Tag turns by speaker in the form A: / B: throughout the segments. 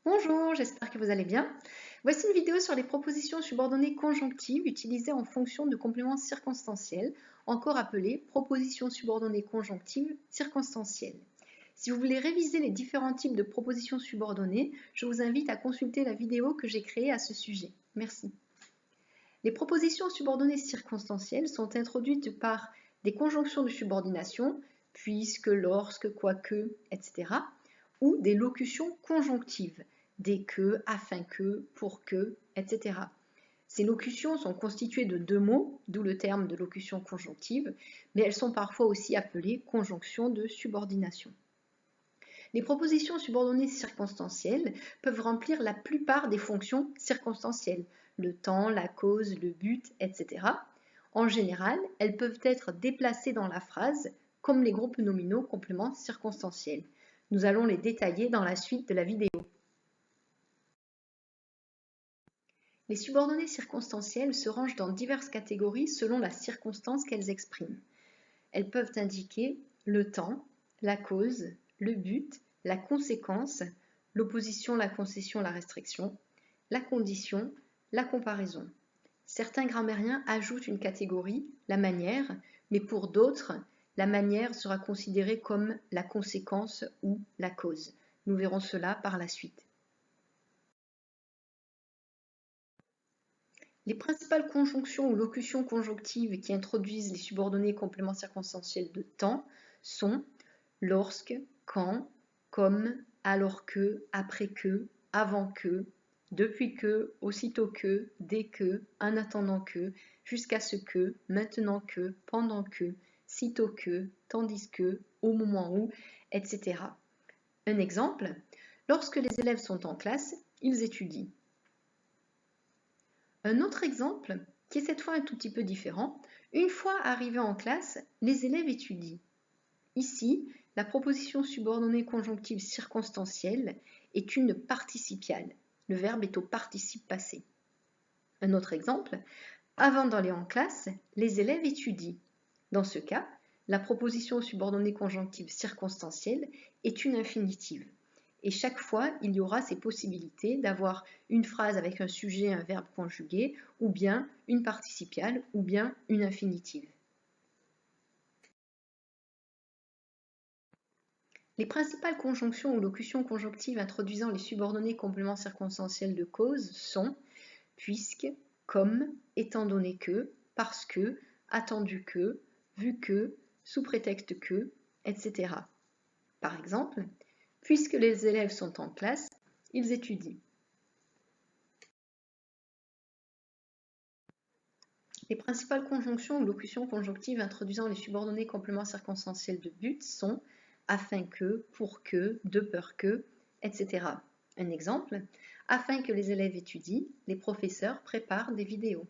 A: Bonjour, j'espère que vous allez bien. Voici une vidéo sur les propositions subordonnées conjonctives utilisées en fonction de compléments circonstanciels, encore appelées propositions subordonnées conjonctives circonstancielles. Si vous voulez réviser les différents types de propositions subordonnées, je vous invite à consulter la vidéo que j'ai créée à ce sujet. Merci. Les propositions subordonnées circonstancielles sont introduites par des conjonctions de subordination, puisque, lorsque, quoique, etc., ou des locutions conjonctives, dès que, afin que, pour que, etc. Ces locutions sont constituées de deux mots, d'où le terme de locution conjonctive, mais elles sont parfois aussi appelées conjonctions de subordination. Les propositions subordonnées circonstancielles peuvent remplir la plupart des fonctions circonstancielles, le temps, la cause, le but, etc. En général, elles peuvent être déplacées dans la phrase, comme les groupes nominaux compléments circonstanciels. Nous allons les détailler dans la suite de la vidéo. Les subordonnées circonstancielles se rangent dans diverses catégories selon la circonstance qu'elles expriment. Elles peuvent indiquer le temps, la cause, le but, la conséquence, l'opposition, la concession, la restriction, la condition, la comparaison. Certains grammairiens ajoutent une catégorie, la manière, mais pour d'autres, la manière sera considérée comme la conséquence ou la cause. Nous verrons cela par la suite. Les principales conjonctions ou locutions conjonctives qui introduisent les subordonnées compléments circonstanciels de temps sont lorsque, quand, comme, alors que, après que, avant que, depuis que, aussitôt que, dès que, en attendant que, jusqu'à ce que, maintenant que, pendant que, sitôt que, tandis que, au moment où, etc. Un exemple, lorsque les élèves sont en classe, ils étudient. Un autre exemple, qui est cette fois un tout petit peu différent, une fois arrivés en classe, les élèves étudient. Ici, la proposition subordonnée conjonctive circonstancielle est une participiale. Le verbe est au participe passé. Un autre exemple, avant d'aller en classe, les élèves étudient. Dans ce cas, la proposition subordonnée conjonctive circonstancielle est une infinitive. Et chaque fois, il y aura ces possibilités d'avoir une phrase avec un sujet, un verbe conjugué, ou bien une participiale, ou bien une infinitive. Les principales conjonctions ou locutions conjonctives introduisant les subordonnées compléments circonstanciels de cause sont puisque, comme, étant donné que, parce que, attendu que, vu que, sous prétexte que, etc. Par exemple, puisque les élèves sont en classe, ils étudient. Les principales conjonctions ou locutions conjonctives introduisant les subordonnées compléments circonstanciels de but sont afin que, pour que, de peur que, etc. Un exemple, afin que les élèves étudient, les professeurs préparent des vidéos.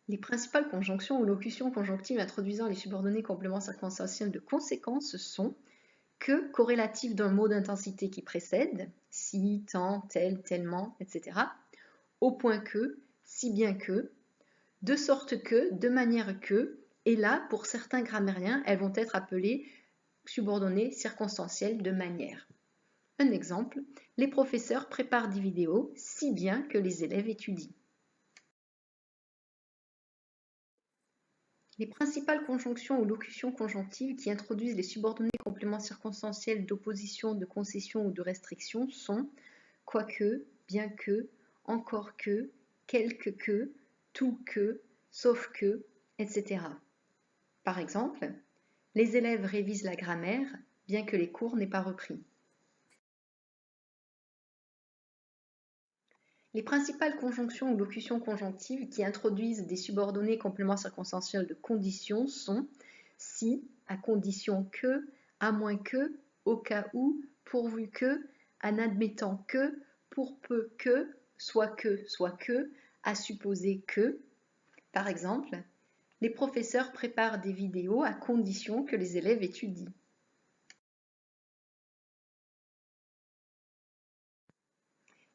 A: Les principales conjonctions ou locutions conjonctives introduisant les subordonnées compléments circonstanciels de conséquence sont que corrélatif d'un mot d'intensité qui précède, si, tant, tel, tellement, etc. Au point que, si bien que, de sorte que, de manière que, et là, pour certains grammairiens, elles vont être appelées subordonnées circonstancielles de manière. Un exemple, les professeurs préparent des vidéos si bien que les élèves étudient. Les principales conjonctions ou locutions conjonctives qui introduisent les subordonnées compléments circonstanciels d'opposition, de concession ou de restriction sont quoique, bien que, encore que, quelque que, tout que, sauf que, etc. Par exemple, les élèves révisent la grammaire, bien que les cours n'aient pas repris. Les principales conjonctions ou locutions conjonctives qui introduisent des subordonnées compléments circonstanciels de condition sont si, à condition que, à moins que, au cas où, pourvu que, en admettant que, pour peu que, soit à supposer que. Par exemple, les professeurs préparent des vidéos à condition que les élèves étudient.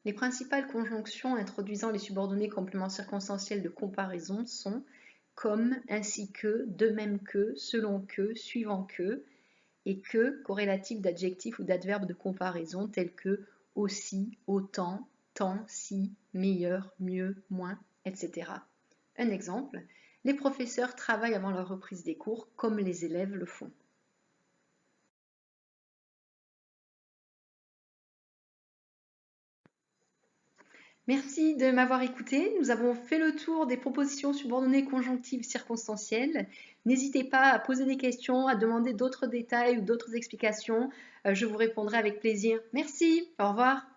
A: Les principales conjonctions introduisant les subordonnées compléments circonstanciels de comparaison sont comme, ainsi que, de même que, selon que, suivant que, et que corrélatifs d'adjectifs ou d'adverbes de comparaison tels que aussi, autant, tant, si, meilleur, mieux, moins, etc. Un exemple, les professeurs travaillent avant la reprise des cours comme les élèves le font. Merci de m'avoir écouté. Nous avons fait le tour des propositions subordonnées conjonctives circonstancielles. N'hésitez pas à poser des questions, à demander d'autres détails ou d'autres explications. Je vous répondrai avec plaisir. Merci, au revoir.